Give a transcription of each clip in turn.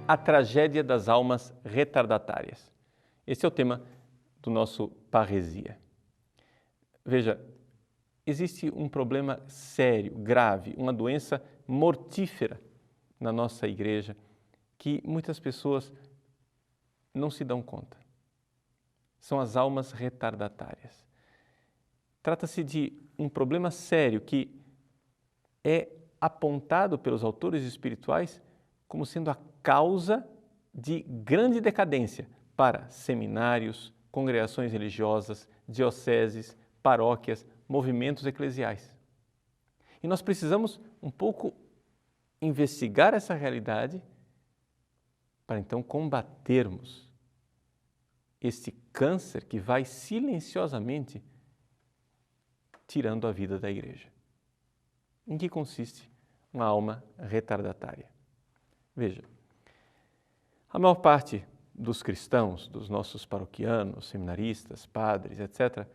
a tragédia das almas retardatárias. Esse é o tema do nosso Parresia. Veja, existe um problema sério, grave, uma doença mortífera na nossa igreja que muitas pessoas não se dão conta. São as almas retardatárias. Trata-se de um problema sério que é apontado pelos autores espirituais como sendo a causa de grande decadência para seminários, congregações religiosas, dioceses, paróquias, movimentos eclesiais. E nós precisamos um pouco investigar essa realidade para então combatermos este câncer que vai silenciosamente tirando a vida da igreja. Em que consiste uma alma retardatária? Veja, a maior parte dos cristãos, dos nossos paroquianos, seminaristas, padres, etc.,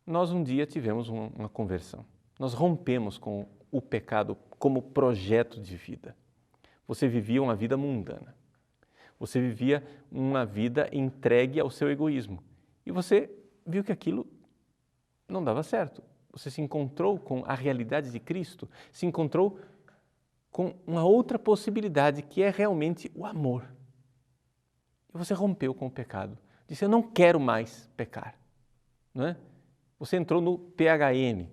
nós um dia tivemos uma conversão. Nós rompemos com o pecado como projeto de vida. Você vivia uma vida mundana. Você vivia uma vida entregue ao seu egoísmo. E você viu que aquilo não dava certo. Você se encontrou com a realidade de Cristo, se encontrou com uma outra possibilidade que é realmente o amor. E você rompeu com o pecado. Disse, eu não quero mais pecar. Não é? Você entrou no PHM,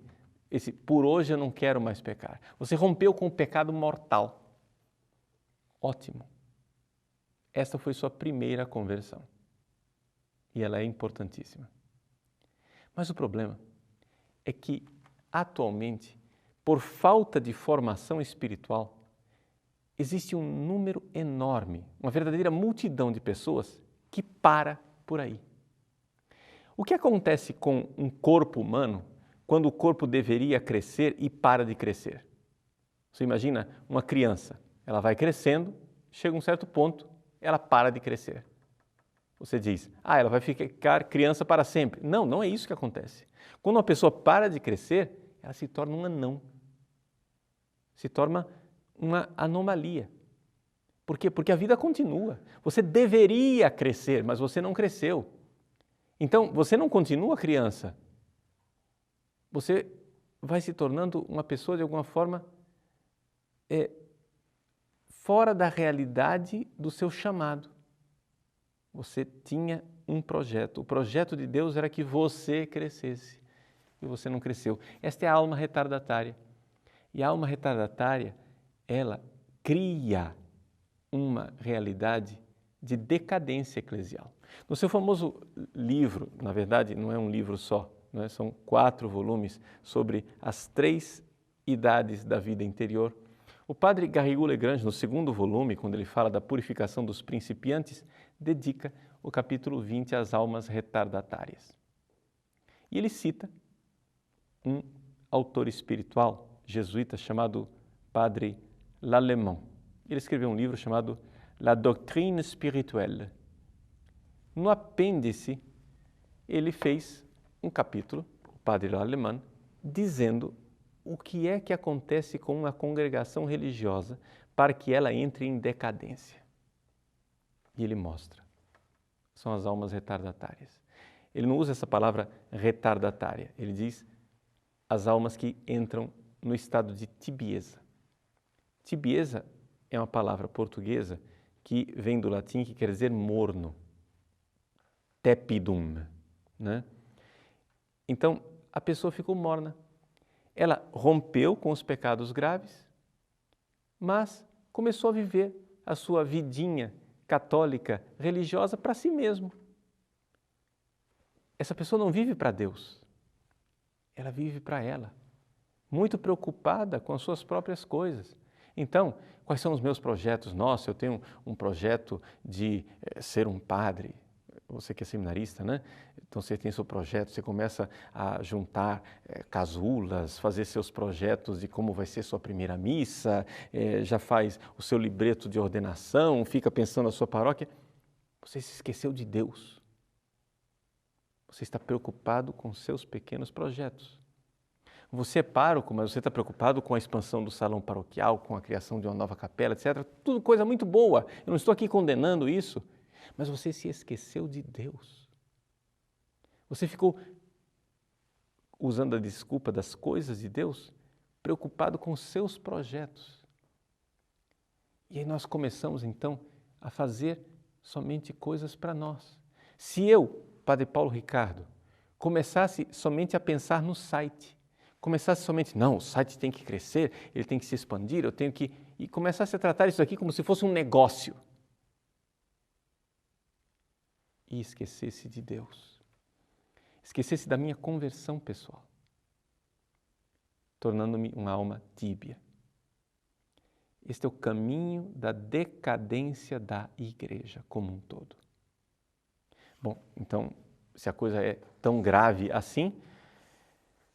esse por hoje eu não quero mais pecar. Você rompeu com o pecado mortal. Ótimo. Esta foi sua primeira conversão. E ela é importantíssima. Mas o problema é que, atualmente, por falta de formação espiritual, existe um número enorme, uma verdadeira multidão de pessoas que para por aí. O que acontece com um corpo humano quando o corpo deveria crescer e para de crescer? Você imagina uma criança, ela vai crescendo, chega a um certo ponto, ela para de crescer. Você diz, ela vai ficar criança para sempre. Não, não é isso que acontece. Quando uma pessoa para de crescer, ela se torna um anão. Se torna uma anomalia. Por quê? Porque a vida continua. Você deveria crescer, mas você não cresceu. Então, você não continua criança. Você vai se tornando uma pessoa, de alguma forma, fora da realidade do seu chamado. Você tinha um projeto. O projeto de Deus era que você crescesse. E você não cresceu. Esta é a alma retardatária. E a alma retardatária, ela cria uma realidade de decadência eclesial. No seu famoso livro, na verdade não é um livro só, não é? São 4 volumes sobre as 3 idades da vida interior. O padre Garrigou-Lagrange, no 2º volume, quando ele fala da purificação dos principiantes, dedica o capítulo 20 às almas retardatárias. E ele cita um autor espiritual jesuíta chamado Padre Lallemand. Ele escreveu um livro chamado La Doctrine Spirituelle. No apêndice, ele fez um capítulo, o Padre Lallemand, dizendo o que é que acontece com uma congregação religiosa para que ela entre em decadência. E ele mostra. São as almas retardatárias. Ele não usa essa palavra retardatária, ele diz as almas que entram no estado de tibieza. Tibieza é uma palavra portuguesa que vem do latim, que quer dizer morno. Tepidum, né? Então, a pessoa ficou morna. Ela rompeu com os pecados graves, mas começou a viver a sua vidinha católica, religiosa para si mesmo. Essa pessoa não vive para Deus, ela vive para ela, muito preocupada com as suas próprias coisas. Então, quais são os meus projetos? Nossa, eu tenho um projeto de ser um padre. Você que é seminarista, né? Então você tem seu projeto, você começa a juntar casulas, fazer seus projetos de como vai ser sua primeira missa, já faz o seu libreto de ordenação, fica pensando na sua paróquia. Você se esqueceu de Deus. Você está preocupado com seus pequenos projetos. Você é pároco, mas você está preocupado com a expansão do salão paroquial, com a criação de uma nova capela, etc. Tudo coisa muito boa. Eu não estou aqui condenando isso, mas você se esqueceu de Deus. Você ficou usando a desculpa das coisas de Deus, preocupado com os seus projetos. E aí nós começamos, então, a fazer somente coisas para nós. Se eu, Padre Paulo Ricardo, começasse somente a pensar no site, começasse somente, não, o site tem que crescer, ele tem que se expandir, eu tenho que... E começasse a tratar isso aqui como se fosse um negócio. E esquecesse de Deus. Esquecesse da minha conversão pessoal, tornando-me uma alma tíbia. Este é o caminho da decadência da igreja como um todo. Bom, então, se a coisa é tão grave assim,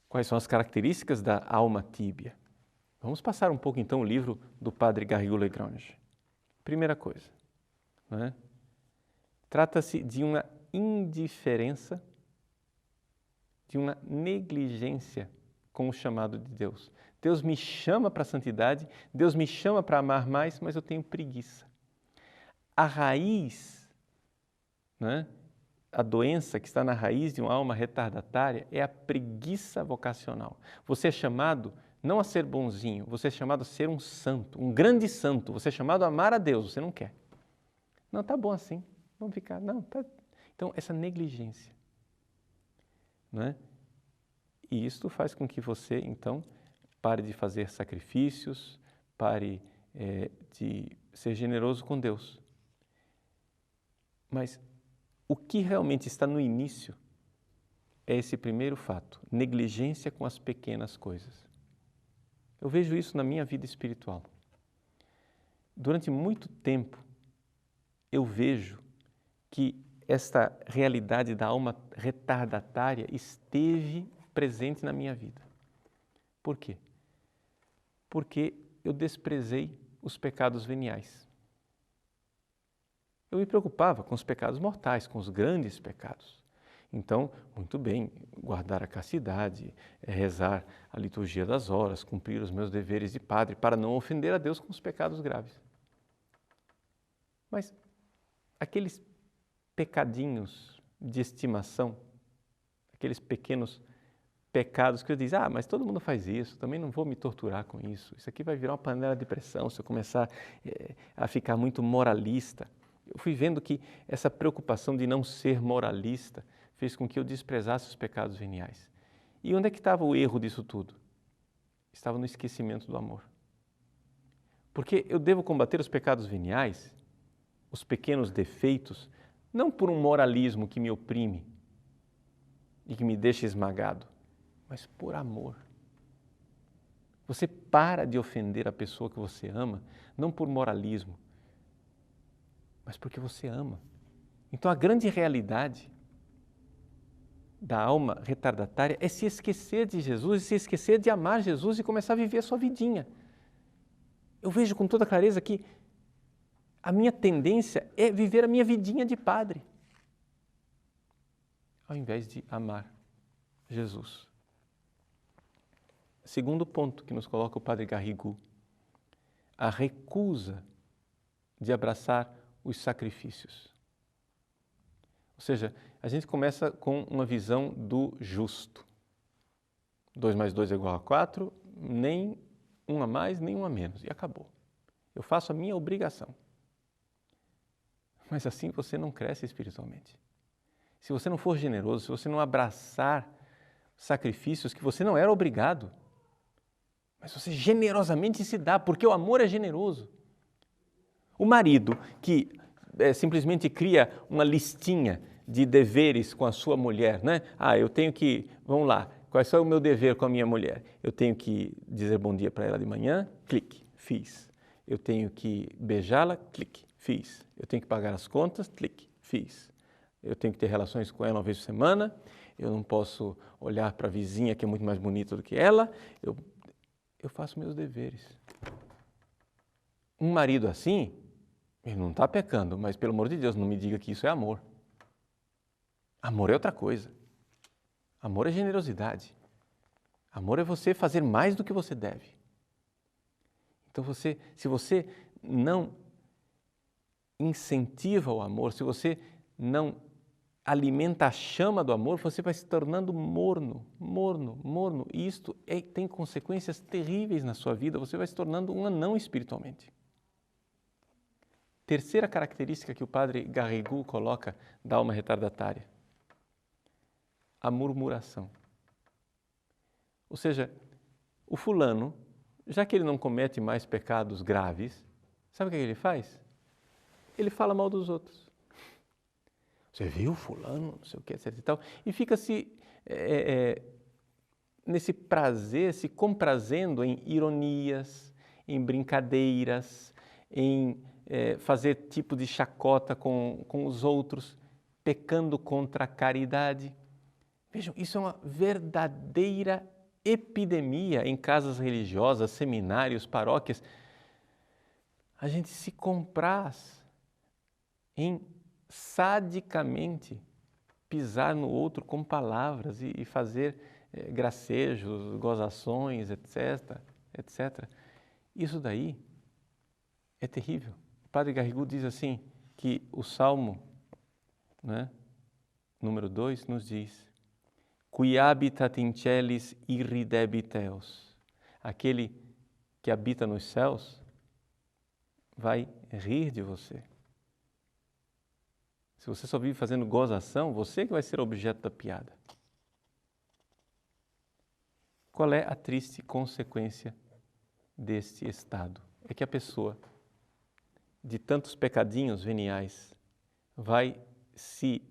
quais são as características da alma tíbia? Vamos passar um pouco então o livro do padre Garrigou-Lagrange. Primeira coisa, né? Trata-se de uma indiferença, de uma negligência com o chamado de Deus. Deus me chama para a santidade, Deus me chama para amar mais, mas eu tenho preguiça. A raiz, né, a doença que está na raiz de uma alma retardatária é a preguiça vocacional. Você é chamado não a ser bonzinho, você é chamado a ser um santo, um grande santo. Você é chamado a amar a Deus, você não quer. Não, tá bom assim, vamos ficar. Não, tá. Então, essa negligência, né? E isto faz com que você, então, pare de fazer sacrifícios, pare de ser generoso com Deus. Mas o que realmente está no início é esse primeiro fato, negligência com as pequenas coisas. Eu vejo isso na minha vida espiritual. Durante muito tempo, eu vejo que esta realidade da alma retardatária esteve presente na minha vida. Por quê? Porque eu desprezei os pecados veniais. Eu me preocupava com os pecados mortais, com os grandes pecados. Então, muito bem, guardar a castidade, rezar a liturgia das horas, cumprir os meus deveres de padre para não ofender a Deus com os pecados graves. Mas aqueles pecadinhos de estimação, aqueles pequenos pecados que eu diz, mas todo mundo faz isso, também não vou me torturar com isso. Isso aqui vai virar uma panela de pressão se eu começar a ficar muito moralista. Eu fui vendo que essa preocupação de não ser moralista fez com que eu desprezasse os pecados veniais. E onde é que estava o erro disso tudo? Estava no esquecimento do amor. Porque eu devo combater os pecados veniais, os pequenos defeitos, não por um moralismo que me oprime e que me deixa esmagado, mas por amor. Você para de ofender a pessoa que você ama, não por moralismo, mas porque você ama. Então a grande realidade da alma retardatária é se esquecer de Jesus, se esquecer de amar Jesus e começar a viver a sua vidinha. Eu vejo com toda clareza que a minha tendência é viver a minha vidinha de padre, ao invés de amar Jesus. Segundo ponto que nos coloca o padre Garrigou, a recusa de abraçar os sacrifícios. Ou seja, a gente começa com uma visão do justo. 2 mais 2 é igual a 4, nem um a mais, nem um a menos, e acabou. Eu faço a minha obrigação. Mas assim você não cresce espiritualmente. Se você não for generoso, se você não abraçar sacrifícios que você não era obrigado, mas você generosamente se dá, porque o amor é generoso. O marido que simplesmente cria uma listinha de deveres com a sua mulher, né? Eu tenho que, vamos lá, qual é o meu dever com a minha mulher? Eu tenho que dizer bom dia para ela de manhã, clique, fiz. Eu tenho que beijá-la, clique, fiz. Eu tenho que pagar as contas, clique, fiz. Eu tenho que ter relações com ela uma vez por semana, eu não posso olhar para a vizinha que é muito mais bonita do que ela, eu faço meus deveres. Um marido assim, ele não está pecando, mas pelo amor de Deus, não me diga que isso é amor. Amor é outra coisa. Amor é generosidade. Amor é você fazer mais do que você deve. Então, se você não incentiva o amor, se você não alimenta a chama do amor, você vai se tornando morno. E isto tem consequências terríveis na sua vida, você vai se tornando um anão espiritualmente. Terceira característica que o padre Garrigou coloca da alma retardatária: a murmuração. Ou seja, o fulano, já que ele não comete mais pecados graves, sabe o que ele faz? Ele fala mal dos outros. Você viu fulano, não sei o que, etc e tal, e fica-se nesse prazer, se comprazendo em ironias, em brincadeiras, em fazer tipo de chacota com os outros, pecando contra a caridade. Vejam, isso é uma verdadeira epidemia em casas religiosas, seminários, paróquias. A gente se compraz em sadicamente pisar no outro com palavras e fazer gracejos, gozações, etc. Isso daí é terrível. O padre Garrigou diz assim, que o Salmo, né, número 2 nos diz: Qui habitat in celis irridebit eos. Aquele que habita nos céus vai rir de você. Se você só vive fazendo gozação, você que vai ser objeto da piada. Qual é a triste consequência deste estado? É que a pessoa, de tantos pecadinhos veniais, vai se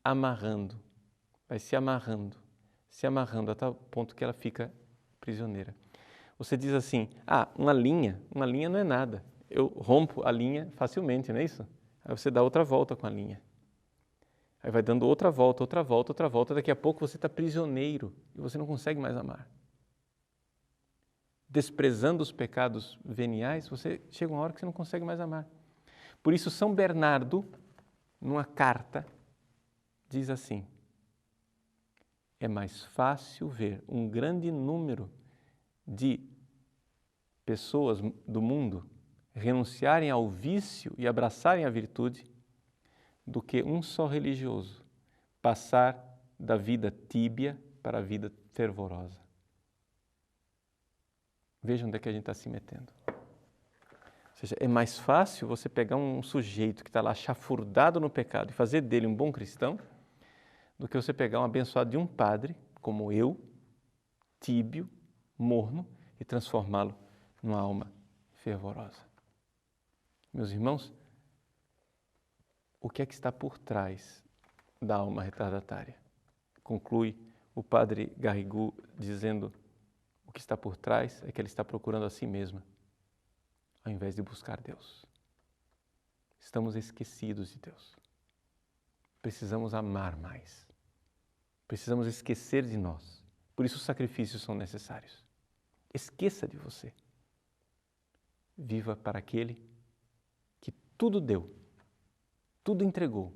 amarrando a tal ponto que ela fica prisioneira. Você diz assim, uma linha não é nada. Eu rompo a linha facilmente, não é isso? Aí você dá outra volta com a linha. Aí vai dando outra volta, daqui a pouco você está prisioneiro e você não consegue mais amar. Desprezando os pecados veniais, você chega uma hora que você não consegue mais amar. Por isso, São Bernardo, numa carta, diz assim: é mais fácil ver um grande número de pessoas do mundo renunciarem ao vício e abraçarem a virtude do que um só religioso passar da vida tíbia para a vida fervorosa. Veja onde é que a gente está se metendo. Ou seja, é mais fácil você pegar um sujeito que está lá chafurdado no pecado e fazer dele um bom cristão do que você pegar um abençoado de um padre, como eu, tíbio, morno, e transformá-lo numa alma fervorosa. Meus irmãos, o que é que está por trás da alma retardatária? Conclui o padre Garrigou dizendo: o que está por trás é que ela está procurando a si mesma, ao invés de buscar Deus. Estamos esquecidos de Deus. Precisamos amar mais. Precisamos esquecer de nós. Por isso os sacrifícios são necessários. Esqueça de você. Viva para aquele que tudo deu, tudo entregou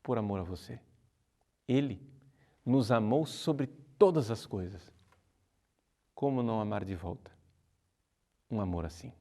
por amor a você. Ele nos amou sobre todas as coisas. Como não amar de volta um amor assim?